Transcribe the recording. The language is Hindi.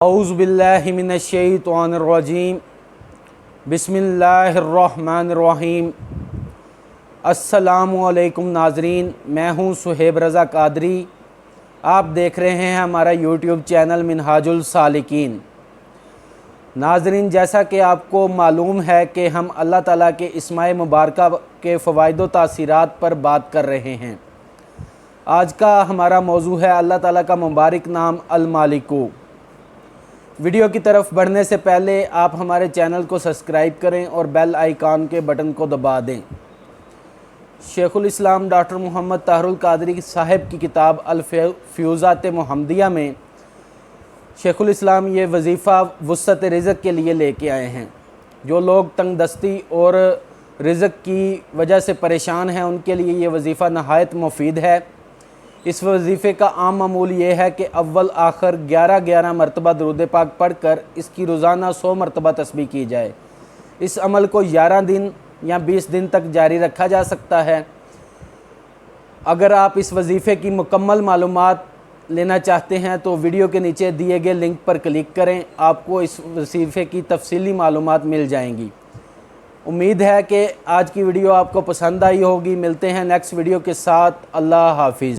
औज़ु बिल्लाहि मिनश्शैतानिर्रजीम बिस्मिल्लाहिर्रहमानिर्रहीम। अस्सलामु अलैकुम नाज़रीन, मैं हूँ सुहेब रज़ा कादरी। आप देख रहे हैं हमारा यूट्यूब चैनल मिनहाजुल सालिकीन। नाज़रीन, जैसा कि आपको मालूम है कि हम अल्लाह ताला के इस्माए मुबारका के फ़वाइद व तासीरात पर बात कर रहे हैं। आज का हमारा मौजू है अल्लाह ताला का मुबारक नाम अल मालिकु। वीडियो की तरफ बढ़ने से पहले आप हमारे चैनल को सब्सक्राइब करें और बेल आइकॉन के बटन को दबा दें। शेखुल इस्लाम डॉक्टर मोहम्मद ताहरुल कादरी साहब की किताब अल फ्यूज़ात मुहम्मदिया में शेखुल इस्लाम ये वजीफ़ा वुसअत रिज़्क़ के लिए लेके आए हैं। जो लोग तंग दस्ती और रिज़्क़ की वजह से परेशान हैं, उनके लिए ये वजीफ़ा नहायत मुफीद है। इस वजीफ़े का आम मामूल ये है कि अव्वल आखिर 11-11 मरतबा दरूद पाक पढ़ कर इसकी रोज़ाना 100 मरतबा तस्बीह की जाए। इस अमल को 11 दिन या 20 दिन तक जारी रखा जा सकता है। अगर आप इस वजीफ़े की मुकम्मल मालूमात लेना चाहते हैं तो वीडियो के नीचे दिए गए लिंक पर क्लिक करें, आपको इस वजीफ़े की तफसीली मालूमात मिल जाएंगी। उम्मीद है कि आज की वीडियो आपको पसंद आई होगी। मिलते हैं नेक्स्ट वीडियो के साथ। अल्लाह हाफिज़।